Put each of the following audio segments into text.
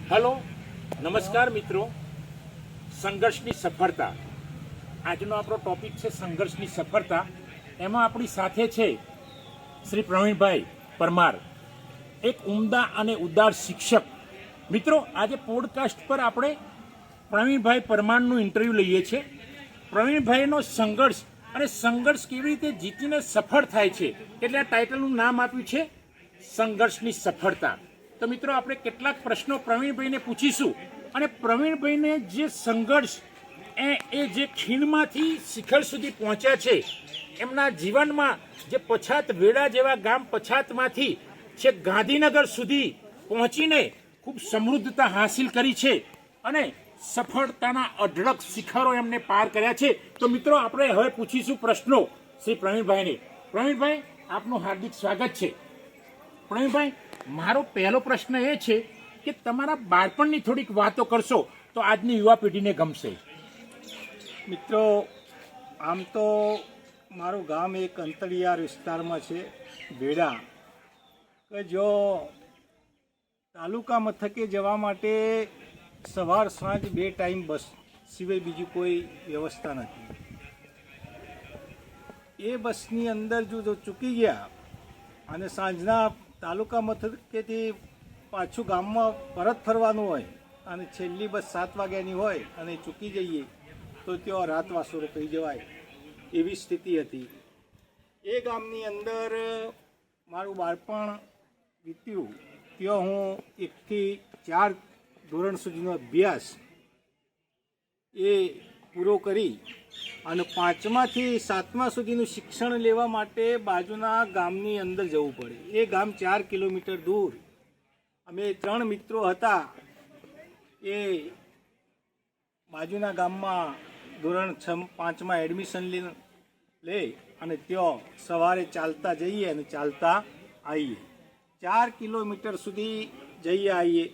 Hello, નમસ્કાર મિત્રો. સંઘર્ષની સફળતા આજનો આપણો ટોપિક છે. સંઘર્ષની સફળતા. એમાં આપણી સાથે છે શ્રી પ્રવીણભાઈ પરમાર, એક ઉમદા અને ઉદાર શિક્ષક. મિત્રો, આજે પોડકાસ્ટ પર આપણે પ્રવીણભાઈ પરમારનું ઇન્ટરવ્યૂ લઈએ છીએ. પ્રવીણભાઈનો સંઘર્ષ અને સંઘર્ષ કેવી રીતે જીતીને સફળ થાય છે, એટલે આ ટાઇટલનું નામ આપ્યું છે સંઘર્ષની સફળતા. તો મિત્રો, આપણે કેટલાક પ્રશ્નો પ્રવીણભાઈને પૂછીશું અને પ્રવીણભાઈને જે સંઘર્ષ એ જે ખીણમાંથી શિખર સુધી પહોંચ્યા છે, એમના જીવનમાં જે પછાત વેડા જેવા ગામ પછાતમાંથી છેક ગાંધીનગર સુધી પહોંચીને ખૂબ સમૃદ્ધતા હાંસિલ કરી છે અને સફળતાના અઢળક શિખરો એમને પાર કર્યા છે. તો મિત્રો, આપણે હવે પૂછીશું પ્રશ્નો શ્રી પ્રવીણભાઈને. પ્રવીણભાઈ, આપનું હાર્દિક સ્વાગત છે. પ્રવીણભાઈ, મારો પહેલો પ્રશ્ન એ છે કે તમારા બાળપણની થોડીક વાતો કરશો તો આજની યુવા પેઢીને ગમશે. મિત્રો, આમ તો મારું ગામ એક અંતરિયાળ વિસ્તારમાં છે, વેડા, કે જો તાલુકા મથકે જવા માટે સવાર સાંજ 2 ટાઈમ બસ સિવાય બીજી કોઈ વ્યવસ્થા નથી. એ બસની અંદર જો ચૂકી ગયા અને સાંજના તાલુકા મથકેથી પાછું ગામમાં પરત ફરવાનું હોય અને છેલ્લી બસ 7 વાગ્યાની હોય અને ચૂકી જઈએ તો ત્યાં રાતવાસોરો કહી જવાય એવી સ્થિતિ હતી. એ ગામની અંદર મારું બાળપણ વીત્યું. ત્યાં હું 1 થી 4 ધોરણ સુધીનો અભ્યાસ એ પૂરો કરી અને 5મા થી 7મા સુધીનું શિક્ષણ લેવા માટે બાજુના ગામની અંદર જવું પડે. એ ગામ 4 કિલોમીટર દૂર. અમે 3 મિત્રો હતા, એ બાજુના ગામમાં ધોરણ 5માં એડમિશન લે અને ત્યાં સવારે ચાલતા જઈએ અને ચાલતા આવીએ. 4 કિલોમીટર સુધી જઈએ આવીએ.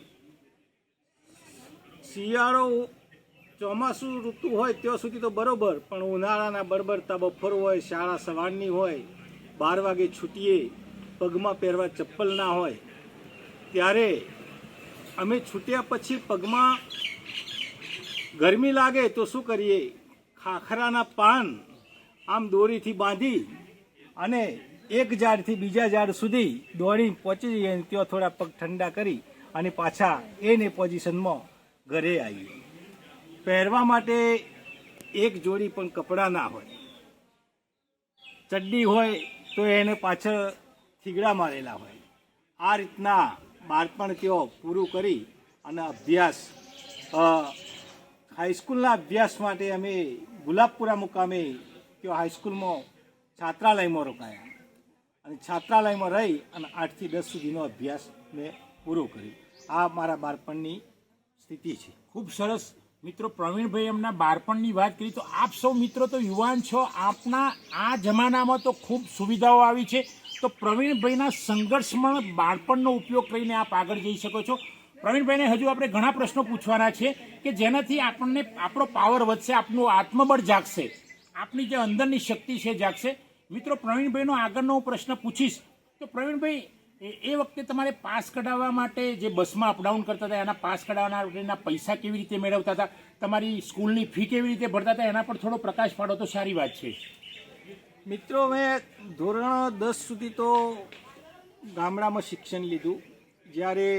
શિયાળો ચોમાસું ઋતુ હોય ત્યાં સુધી તો બરાબર, પણ ઉનાળાના બરબરતા બપોર હોય, શાળા સવારની હોય, 12 વાગે છૂટીએ, પગમાં પહેરવા ચપ્પલ ના હોય, ત્યારે અમે છૂટ્યા પછી પગમાં ગરમી લાગે તો શું કરીએ, ખાખરાના પાન આમ દોરીથી બાંધી અને એક ઝાડથી બીજા ઝાડ સુધી દોડીને પહોંચી જઈએ અને ત્યાં થોડા પગ ઠંડા કરી અને પાછા એને પોઝિશનમાં ઘરે આવીએ. પહેરવા માટે એક જોડી પણ કપડાં ના હોય. ચડ્ડી હોય તો એને પાછળ થીગડા મારેલા હોય. આ રીતના બાળપણ ત્યાં પૂરું કરી અને અભ્યાસ હાઈસ્કૂલના અભ્યાસ માટે અમે ગુલાબપુરા મુકામે ત્યાં હાઈસ્કૂલમાં છાત્રાલયમાં રોકાયા અને છાત્રાલયમાં રહી અને 8 થી 10 સુધીનો અભ્યાસ મેં પૂરો કર્યો. આ મારા બાળપણની સ્થિતિ છે. ખૂબ સરસ. મિત્રો, પ્રવીણભાઈ એમના બાળપણની વાત કરી. તો આપ સૌ મિત્રો તો યુવાન છો, આપના આ જમાનામાં તો ખૂબ સુવિધાઓ આવી છે. તો પ્રવીણભાઈના સંઘર્ષમાં બાળપણનો ઉપયોગ કરીને આપ આગળ જઈ શકો છો. પ્રવીણભાઈને હજુ આપણે ઘણા પ્રશ્નો પૂછવાના છે કે જેનાથી આપણને આપણો પાવર વધશે, આપનું આત્મબળ જાગશે, આપની જે અંદરની શક્તિ છે જાગશે. મિત્રો, પ્રવીણભાઈનો આગળનો હું પ્રશ્ન પૂછીશ. તો પ્રવીણભાઈ, એ વખતે તમારે પાસ કઢાવવા માટે જે બસમાં અપડાઉન કરતા હતા, એના પાસ કઢાવવાના પૈસા કેવી રીતે મેળવતા હતા, તમારી સ્કૂલની ફી કેવી રીતે ભરતા હતા, એના પર થોડો પ્રકાશ પાડો તો સારી વાત છે. મિત્રો, મેં ધોરણ 10 સુધી તો ગામડામાં શિક્ષણ લીધું. જ્યારે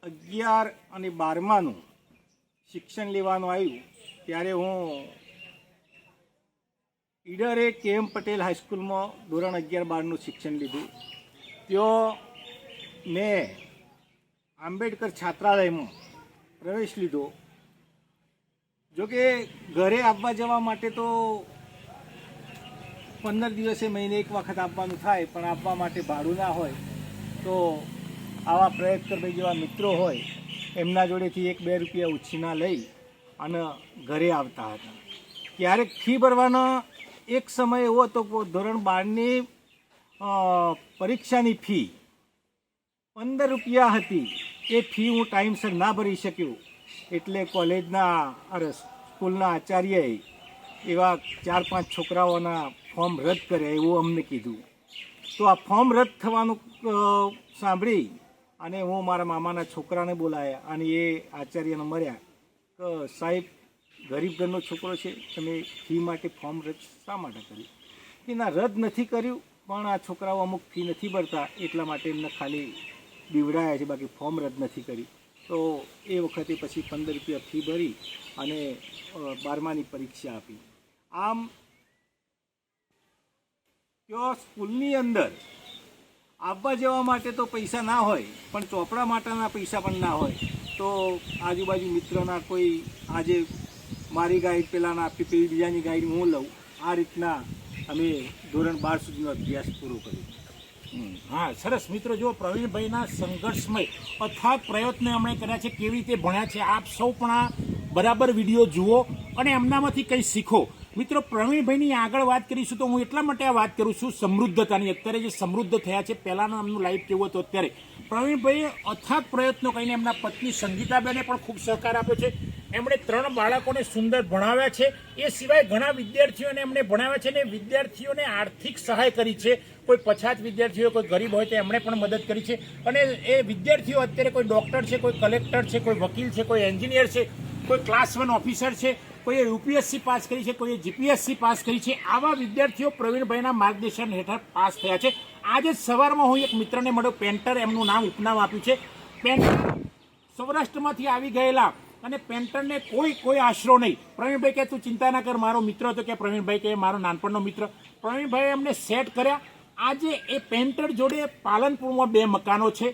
11 અને 12માનું શિક્ષણ લેવાનું આવ્યું ત્યારે હું ઈડરે KM પટેલ હાઈસ્કૂલમાં ધોરણ 11-12નું શિક્ષણ લીધું. ત્યાં મેં આંબેડકર છાત્રાલયમાં પ્રવેશ લીધો. જોકે ઘરે આવવા જવા માટે તો 15 દિવસે મહિને એક વખત આપવાનું થાય, પણ આપવા માટે ભાડું ના હોય. તો આવા પ્રયત્નભાઈ જેવા મિત્રો હોય એમના જોડેથી 1-2 રૂપિયા ઉછીના લઈ અને ઘરે આવતા હતા. ક્યારેક ફી ભરવાનો એક સમય એવો હતો કે ધોરણ 12ની પરીક્ષાની ફી 15 રૂપિયા હતી. એ ફી હું ટાઈમસર ના ભરી શક્યો એટલે કોલેજના સ્કૂલના આચાર્યએ એવા 4-5 છોકરાઓના ફોર્મ રદ કર્યા એવું અમને કીધું. તો આ ફોર્મ રદ થવાનું સાંભળી અને હું મારા મામાના છોકરાને બોલાયા અને એ આચાર્યને મળ્યા કે સાહેબ ગરીબ ઘરનો છોકરો છે, તમે ફી માટે ફોર્મ રદ શા માટે કર્યું? એના રદ નથી કર્યું, પણ આ છોકરાઓ અમુક ફી નથી ભરતા એટલા માટે એમને ખાલી બીવડાયા છે, બાકી ફોર્મ રદ નથી કર્યું. તો એ વખતે પછી 15 રૂપિયા ફી ભરી અને 12માની પરીક્ષા આપી. આમ ત્યાં સ્કૂલની અંદર આવવા જવા માટે તો પૈસા ના હોય, પણ ચોપડા માટેના પૈસા પણ ના હોય. તો આજુબાજુ મિત્રોના કોઈ આજે મારી ગાઈડ પેલાના આપી, પેલી બીજાની ગાઈડ હું લઉં, આ રીતના અમે ધોરણ 12 સુધીનો અભ્યાસ પૂરો કર્યો. હા, સરસ. મિત્રો, જો પ્રવીણભાઈના સંઘર્ષમય અથાગ પ્રયત્નો એમણે કર્યા છે, કેવી રીતે ભણ્યા છે, આપ સૌ પણ આ બરાબર વિડીયો જુઓ અને એમનામાંથી કંઈ શીખો. મિત્રો, પ્રવીણભાઈની આગળ વાત કરીશું તો હું એટલા માટે આ વાત કરું છું સમૃદ્ધતાની. અત્યારે જે સમૃદ્ધ થયા છે, પહેલાંનું એમનું લાઈફ કેવું હતું, અત્યારે પ્રવીણભાઈએ અથાગ પ્રયત્નો કરીને એમના પત્ની સંગીતાબેને પણ ખૂબ સહકાર આપ્યો છે. એમણે 3 બાળકોને સુંદર ભણાવ્યા છે. એ સિવાય ઘણા વિદ્યાર્થીઓને એમણે ભણાવ્યા છે અને વિદ્યાર્થીઓને આર્થિક સહાય કરી છે. કોઈ પછાત વિદ્યાર્થીઓ, કોઈ ગરીબ હોય તો એમણે પણ મદદ કરી છે. અને એ વિદ્યાર્થીઓ અત્યારે કોઈ ડૉક્ટર છે, કોઈ કલેક્ટર છે, કોઈ વકીલ છે, કોઈ એન્જિનિયર છે, કોઈ ક્લાસ 1 ઓફિસર છે, કોઈએ યુપીએસસી પાસ કરી છે, કોઈએ જીપીએસસી પાસ કરી છે. આવા વિદ્યાર્થીઓ પ્રવીણભાઈના માર્ગદર્શન હેઠળ પાસ થયા છે. આજે સવારમાં હું એક મિત્રને મળ્યો, પેન્ટર એમનું નામ ઉપનામ આપ્યું છે. પેન્ટર સૌરાષ્ટ્રમાંથી આવી ગયેલા અને પેન્ટરને કોઈ આશરો નહીં. પ્રવીણભાઈ કે તું ચિંતા ના કર, મારો મિત્ર હતો. કે પ્રવીણભાઈ કે મારો નાનપણનો મિત્ર. પ્રવીણભાઈએ એમને સેટ કર્યા. આજે એ પેન્ટર જોડે પાલનપુરમાં 2 મકાનો છે.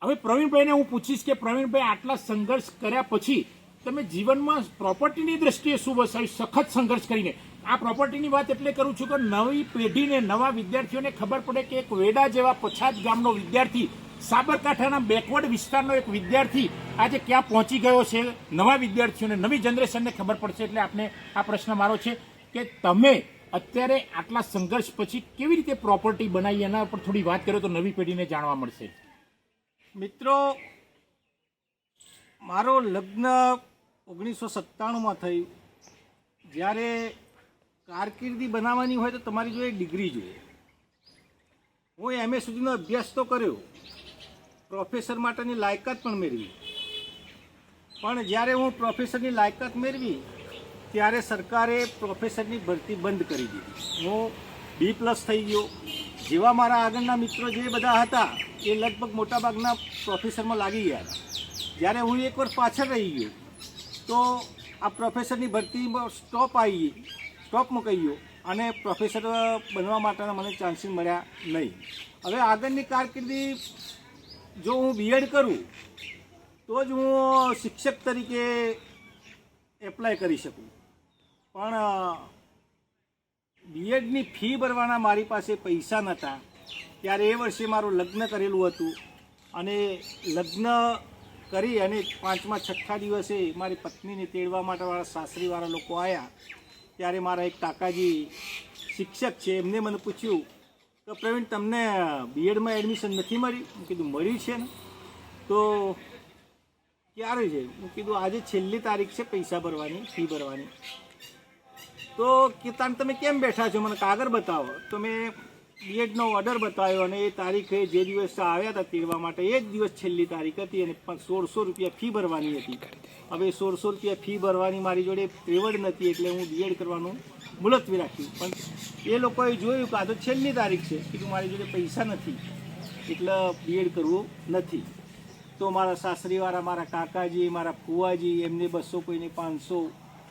હવે પ્રવીણભાઈને હું પૂછીશ કે પ્રવીણભાઈ, આટલા સંઘર્ષ કર્યા પછી તમે જીવનમાં પ્રોપર્ટીની દ્રષ્ટિએ શું વસાવ્યું? સખત સંઘર્ષ કરીને. આ પ્રોપર્ટીની વાત એટલે કરું છું કે નવી પેઢીને, નવા વિદ્યાર્થીઓને ખબર પડે કે એક વેડા જેવા પછાત ગામનો વિદ્યાર્થી, સાબરકાંઠાના બેકવર્ડ વિસ્તારનો એક વિદ્યાર્થી આજે ક્યાં પહોંચી ગયો છે. નવા વિદ્યાર્થીઓને, નવી જનરેશનને ખબર પડશે. એટલે આપને આ પ્રશ્ન મારો છે કે તમે અત્યારે આટલા સંઘર્ષ પછી કેવી રીતે પ્રોપર્ટી બનાવી, એના પર થોડી વાત કરો તો નવી પેઢીને જાણવા મળશે. મિત્રો, મારો લગ્ન 1997માં થયું. જ્યારે કારકિર્દી બનાવવાની હોય તો તમારી જોડે ડિગ્રી જોઈએ. હું MA સુધીનો અભ્યાસ તો કર્યો, પ્રોફેસર માટેની લાયકાત પણ મેળવી. પણ જ્યારે હું પ્રોફેસરની લાયકાત મેળવી ત્યારે સરકારે પ્રોફેસરની ભરતી બંધ કરી દીધી. હું B+ થઈ ગયો. જેવા મારા આગળના મિત્રો જે બધા હતા એ લગભગ મોટાભાગના પ્રોફેસરમાં લાગી ગયા હતા. જ્યારે હું એક વર્ષ પાછળ રહી ગયો તો આ પ્રોફેસરની ભરતીમાં સ્ટોપ મુકાઈ ગયો અને પ્રોફેસર બનવા માટેના મને ચાન્સીસ મળ્યા નહીં. હવે આગળની કારકિર્દી જો હું B.Ed કરું તો જ હું શિક્ષક તરીકે એપ્લાય કરી શકું. પણ B.Edની ફી ભરવાના મારી પાસે પૈસા નહોતા. ત્યારે એ વર્ષે મારું લગ્ન કરેલું હતું અને લગ્ન કરી અને 5મા 6થા દિવસે મારી પત્નીને તેડવા માટે મારા સાસરીવાળા લોકો આવ્યા. ત્યારે મારા એક કાકાજી શિક્ષક છે, એમને મને પૂછ્યું કે પ્રવીણ, તમને B.Edમાં એડમિશન નથી મળ્યું? હું કીધું મળ્યું છે ને. તો ક્યારે છે? હું કીધું આજે છેલ્લી તારીખ છે પૈસા ભરવાની, ફી ભરવાની. તો કે તમે કેમ બેઠા છો, મને કાગળ બતાવો. તો મેં B.Edનો ઓર્ડર બતાવ્યો અને એ તારીખે જે દિવસ આવ્યા હતા તેડવા માટે એ જ દિવસ છેલ્લી તારીખ હતી અને 1600 રૂપિયા ફી ભરવાની હતી. હવે 1600 રૂપિયા ફી ભરવાની મારી જોડે ત્રેવડ નથી એટલે હું B.Ed કરવાનું મુલતવી રાખ્યું. પણ એ લોકોએ જોયું કે આ તો છેલ્લી તારીખ છે, કીધું મારી જોડે પૈસા નથી એટલે B.Ed કરવું નથી. તો મારા સાસરીવાળા, મારા કાકાજી, મારા ફુવાજી, એમને 200, કોઈને 500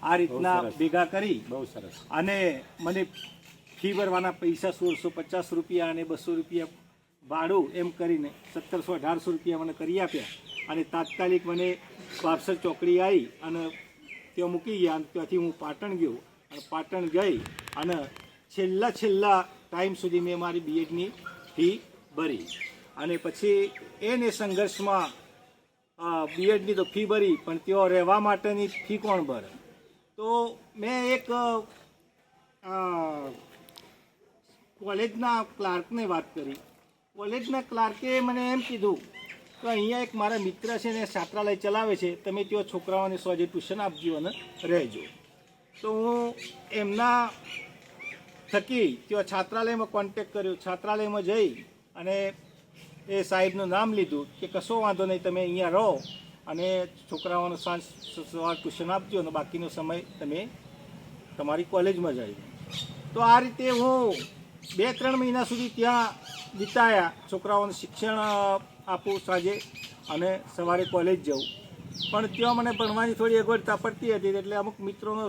આ રીતના ભેગા કરી બહુ સરસ અને મને ફી ભરવાના પૈસા 1650 રૂપિયા અને 200 રૂપિયા ભાડું એમ કરીને 1700-1800 રૂપિયા મને કરી આપ્યા. અને તાત્કાલિક મને બાપસર ચોકડી આવી અને ત્યાં મૂકી ગયા. અને ત્યાંથી હું પાટણ ગયો અને પાટણ ગઈ અને છેલ્લા ટાઈમ સુધી મેં મારી B.Edની ફી ભરી. અને પછી એને સંઘર્ષમાં B.Edની તો ફી ભરી, પણ ત્યાં રહેવા માટેની ફી કોણ ભરે? તો મેં એક કોલેજના ક્લાર્કને વાત કરી. કોલેજના ક્લાર્કે મને એમ કીધું કે અહીંયા એક મારા મિત્ર છે ને છાત્રાલય ચલાવે છે, તમે ત્યાં છોકરાઓને સોજે ટ્યુશન આપજો અને રહેજો. તો હું એમના થકી ત્યાં છાત્રાલયમાં કોન્ટેક કર્યો. છાત્રાલયમાં જઈ અને એ સાહેબનું નામ લીધું કે કશો વાંધો નહીં, તમે અહીંયા રહો અને છોકરાઓને સાંજ સવાર ટ્યુશન આપજો અને બાકીનો સમય તમે તમારી કોલેજમાં જઈ. તો આ રીતે હું 2-3 મહિના સુધી ત્યાં વિતાયા. છોકરાઓને શિક્ષણ આપું સાંજે અને સવારે કોલેજ જવું. પણ ત્યાં મને ભણવાની થોડી અગવડતા પડતી હતી, એટલે અમુક મિત્રોનો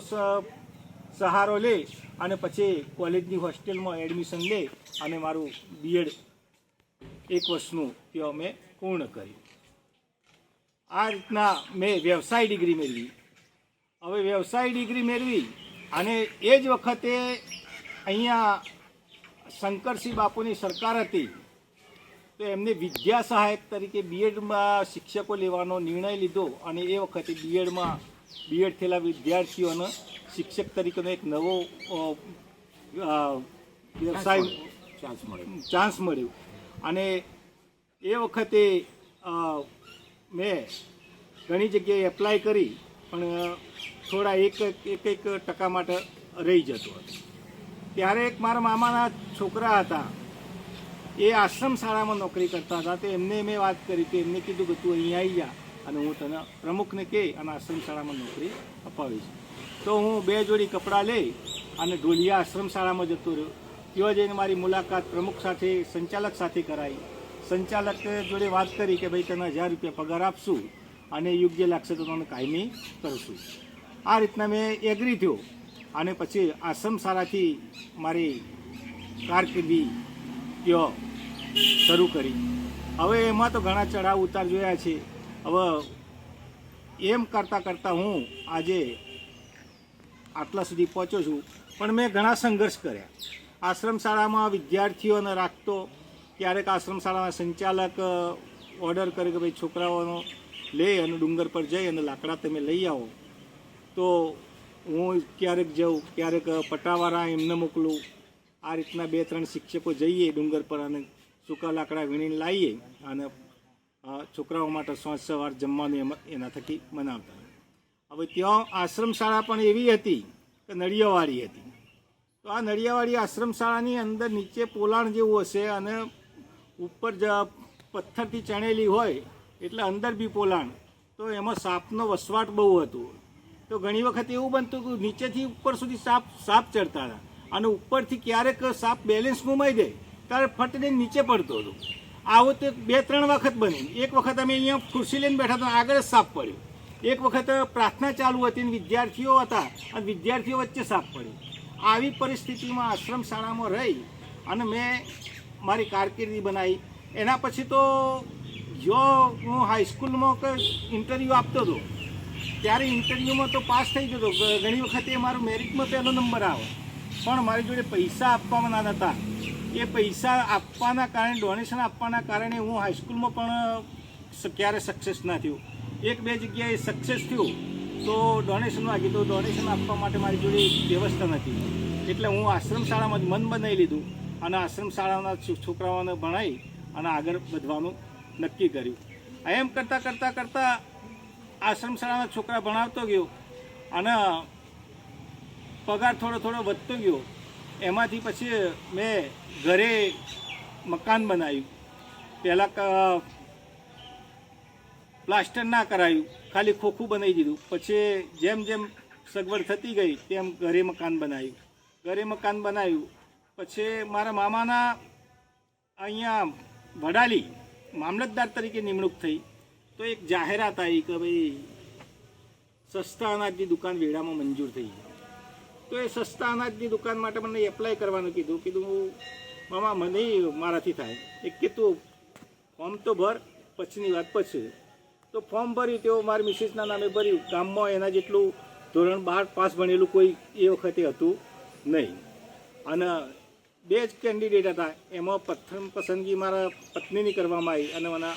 સહારો લે અને પછી કોલેજની હોસ્ટેલમાં એડમિશન લે અને મારું બીએડ 1 વર્ષનું ત્યાં મેં પૂર્ણ કર્યું. આ રીતના મેં વ્યવસાય ડિગ્રી મેળવી. હવે વ્યવસાય ડિગ્રી મેળવી અને એ જ વખતે અહીંયા શંકરસિંહ બાપુની સરકાર હતી, તો એમને વિદ્યા સહાયક તરીકે બીએડમાં શિક્ષકો લેવાનો નિર્ણય લીધો અને એ વખતે બીએડ થયેલા વિદ્યાર્થીઓને શિક્ષક તરીકેનો એક નવો વ્યવસાય ચાન્સ મળ્યો. અને એ વખતે મેં ઘણી જગ્યાએ એપ્લાય કરી, પણ થોડા એક ટકા માટે રહી જતો હતો. ત્યારે એક મારા મામાના છોકરા હતા, એ આશ્રમ શાળામાં નોકરી કરતા હતા. તો એમને મેં વાત કરી, તો એમને કીધું કે તું અહીંયા આવી જા અને હું તને પ્રમુખને કહે અને આશ્રમ શાળામાં નોકરી અપાવીશ. તો હું 2 જોડી કપડાં લઈ અને ઢોલિયા આશ્રમ શાળામાં જતો રહ્યો. ત્યાં જઈને મારી મુલાકાત પ્રમુખ સાથે, સંચાલક સાથે કરાઈ. સંચાલક જોડે વાત કરી કે ભાઈ તને 1000 રૂપિયા પગાર આપશું અને યોગ્ય લાગશે તો તને કાયમી કરશું. આ રીતના મેં એગ્રી થયો અને પછી આશ્રમ શાળાથી મારી કારકિર્દી ત્યાં શરૂ કરી. હવે એમાં તો ઘણા ચઢાવ ઉતાર જોયા છે. હવે એમ કરતાં કરતાં હું આજે આટલા સુધી પહોંચ્યો છું. પણ મેં ઘણા સંઘર્ષ કર્યા. આશ્રમ શાળામાં વિદ્યાર્થીઓને રાખતો, ક્યારેક આશ્રમ શાળાના સંચાલક ઓર્ડર કરે કે ભાઈ છોકરાઓનો લે અને ડુંગર પર જઈ અને લાકડા તમે લઈ આવો, તો હું ક્યારેક જાઉં, ક્યારેક પટાવાળા એમને મોકલું. આ રીતના 2-3 શિક્ષકો જઈએ ડુંગર પર અને સૂકા લાકડા વીણીને લાવીએ અને છોકરાઓ માટે સાંજ સવાર જમવાનું એના થકી બનાવતા. હવે ત્યાં આશ્રમ શાળા પણ એવી હતી કે નળિયાવાળી હતી. તો આ નળિયાવાળી આશ્રમ શાળાની અંદર નીચે પોલાણ જેવું હશે અને ઉપર પથ્થરથી ચણેલી હોય એટલે અંદર બી પોલાણ. તો એમાં સાપનો વસવાટ બહુ હતો. તો ઘણી વખત એવું બનતું કે નીચેથી ઉપર સુધી સાપ ચડતા હતા અને ઉપરથી ક્યારેક સાપ બેલેન્સ ગુમાઈ દે ત્યારે ફટને નીચે પડતો હતો. આવું તો 2-3 વખત બન્યું. એક વખત અમે અહીંયા ખુરશી લઈને બેઠા હતા, આગળ જ સાપ પડ્યો. એક વખત પ્રાર્થના ચાલુ હતી અને વિદ્યાર્થીઓ હતા અને વિદ્યાર્થીઓ વચ્ચે સાપ પડ્યો. આવી પરિસ્થિતિમાં આશ્રમ શાળામાં રહી અને મેં મારી કારકિર્દી બનાવી. એના પછી તો જો હું હાઈસ્કૂલમાં ઇન્ટરવ્યૂ આપતો હતો ત્યારે ઇન્ટરવ્યૂમાં તો પાસ થઈ જતો. ઘણી વખતે મારું મેરિટમાં 1લો નંબર આવે, પણ મારી જોડે પૈસા આપવાના નહોતા. એ પૈસા આપવાના કારણે, ડોનેશન આપવાના કારણે હું હાઈસ્કૂલમાં પણ ક્યારે સક્સેસ ના થયો. 1-2 જગ્યાએ સક્સેસ થયું તો ડોનેશન માગ્યું, તો ડોનેશન આપવા માટે મારી જોડે વ્યવસ્થા નથી. એટલે હું આશ્રમ શાળામાં મન બનાવી લીધું અને આશ્રમ શાળાના છોકરાઓને ભણાવી અને આગળ વધવાનું નક્કી કર્યું. એમ કરતાં આશ્રમ શાળાના છોકરા ભણાવતો ગયો અને પગાર થોડો વધતો ગયો. એમાંથી પછી મેં ઘરે મકાન બનાવ્યું. પહેલાં પ્લાસ્ટર ના કરાયું, ખાલી ખોખું બનાવી દીધું. પછી જેમ જેમ સગવડ થતી ગઈ તેમ ઘરે મકાન બનાવ્યું. પછી મારા મામાના અહીંયા વડાલી મામલતદાર તરીકે નિમણૂક થઈ. તો એક જાહેરાત આવી કે ભાઈ સસ્તા અનાજની દુકાન વેડામાં મંજૂર થઈ. તો એ સસ્તા અનાજની દુકાન માટે મને એપ્લાય કરવાનું કીધું. મામા મને મારાથી થાય. એક કે તું ફોર્મ તો ભર, પછીની વાત પછી. તો ફોર્મ ભર્યું, તેઓ મારી મિસિસના નામે ભર્યું. ગામમાં એના જેટલું ધોરણ 12 પાસ ભણેલું કોઈ એ વખતે હતું નહીં. અને 2 જ કેન્ડિડેટ હતા. એમાં પ્રથમ પસંદગી મારા પત્નીની કરવામાં આવી અને મને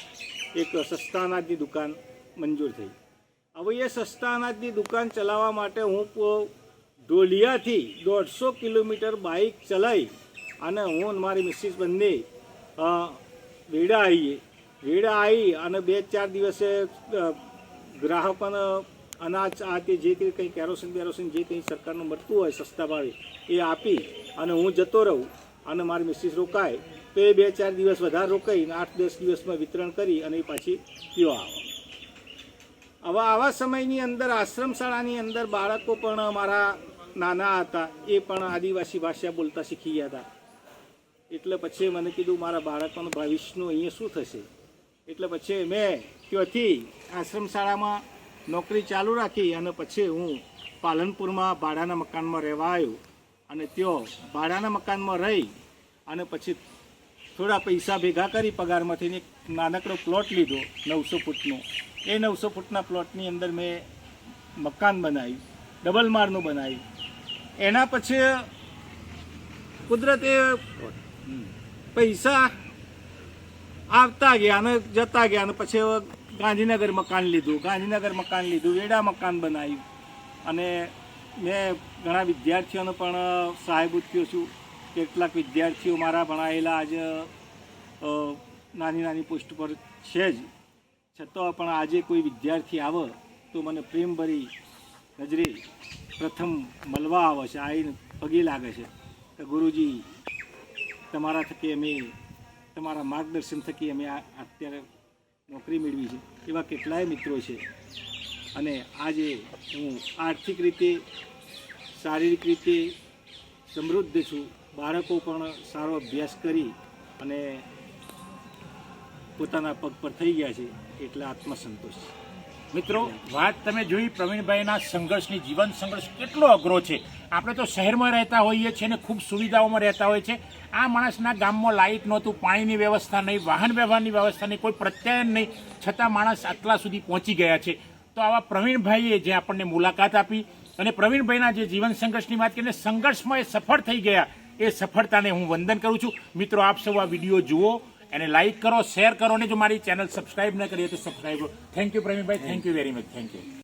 એક સસ્તા અનાજની દુકાન મંજૂર થઈ. હવે એ સસ્તા અનાજની દુકાન ચલાવવા માટે હું ઢોલિયાથી 150 કિલોમીટર બાઇક ચલાવી અને હું મારી મિસિસ બંને વેડા આવી અને 2-4 દિવસે ગ્રાહકોને અનાજ આ તે જે કંઈ કેરોસીન જે કંઈ સરકારનું મળતું હોય સસ્તા ભાવે એ આપી અને હું જતો રહું અને મારી મિસિસ રોકાય તો એ 2-4 દિવસ વધારે રોકાઈને 8-10 દિવસમાં વિતરણ કરી અને એ પાછી પીઓ આવે. હવે આવા સમયની અંદર આશ્રમ શાળાની અંદર બાળકો પણ મારા નાના હતા, એ પણ આદિવાસી ભાષા બોલતા શીખી ગયા હતા. એટલે પછી મને કીધું મારા બાળકોનું ભવિષ્યનું અહીંયા શું થશે. એટલે પછી મેં ત્યાંથી આશ્રમ શાળામાં નોકરી ચાલુ રાખી અને પછી હું પાલનપુરમાં ભાડાના મકાનમાં રહેવા આવ્યો. અને ત્યાં ભાડાના મકાનમાં રહી અને પછી થોડા પૈસા ભેગા કરી પગારમાંથી એક નાનકડો પ્લોટ લીધો 900 ફૂટનો. એ 900 ફૂટના પ્લોટની અંદર મેં મકાન બનાવ્યું, ડબલ માળનું બનાવ્યું. એના પછી કુદરતે પૈસા આવતા ગયા અને જતા ગયા અને પછી ગાંધીનગર મકાન લીધું, વેડા મકાન બનાવ્યું. અને મેં ઘણા વિદ્યાર્થીઓને પણ સહાયભૂત થયો છું. કેટલાક વિદ્યાર્થીઓ મારા ભણાયેલા આજે નાની પોસ્ટ પર છે જ, છતાં પણ આજે કોઈ વિદ્યાર્થી આવે તો મને પ્રેમભરી નજરે પ્રથમ મળવા આવે છે, આવીને પગે લાગે છે કે ગુરુજી તમારા થકી અમે, તમારા માર્ગદર્શન થકી અમે અત્યારે નોકરી મેળવી છે. એવા કેટલાય મિત્રો છે. અને આજે હું આર્થિક રીતે, શારીરિક રીતે સમૃદ્ધ છું. બાળકો પણ સારો અભ્યાસ કરી અને પોતાના પગ પર થઈ ગયા છે, એટલે આત્મસંતોષ છે. મિત્રો, વાત તમે જોઈ પ્રવીણભાઈના સંઘર્ષની. જીવન સંઘર્ષ કેટલો અઘરો છે. આપણે તો શહેરમાં રહેતા હોઈએ છીએ અને ખૂબ સુવિધાઓમાં રહેતા હોઈએ છીએ. આ માણસના ગામમાં લાઇટ નહોતું, પાણીની વ્યવસ્થા નહીં, વાહન વ્યવહારની વ્યવસ્થા નહીં, કોઈ પ્રત્યાયન નહીં, છતાં માણસ આટલા સુધી પહોંચી ગયા છે. તો આવા પ્રવીણભાઈએ જે આપણને મુલાકાત આપી અને પ્રવીણભાઈના જે જીવન સંઘર્ષની વાત કરીને સંઘર્ષમાં એ સફળ થઈ ગયા, એ સફળતાને હું વંદન કરું છું. મિત્રો, આપ સૌ આ વિડીયો જુઓ, એને લાઇક કરો, શેર કરો અને જો મારી ચેનલ સબસ્ક્રાઇબ ન કરી તો સબસ્ક્રાઇબ કરો. Thank you Pravinbhai, thank you very much, thank you.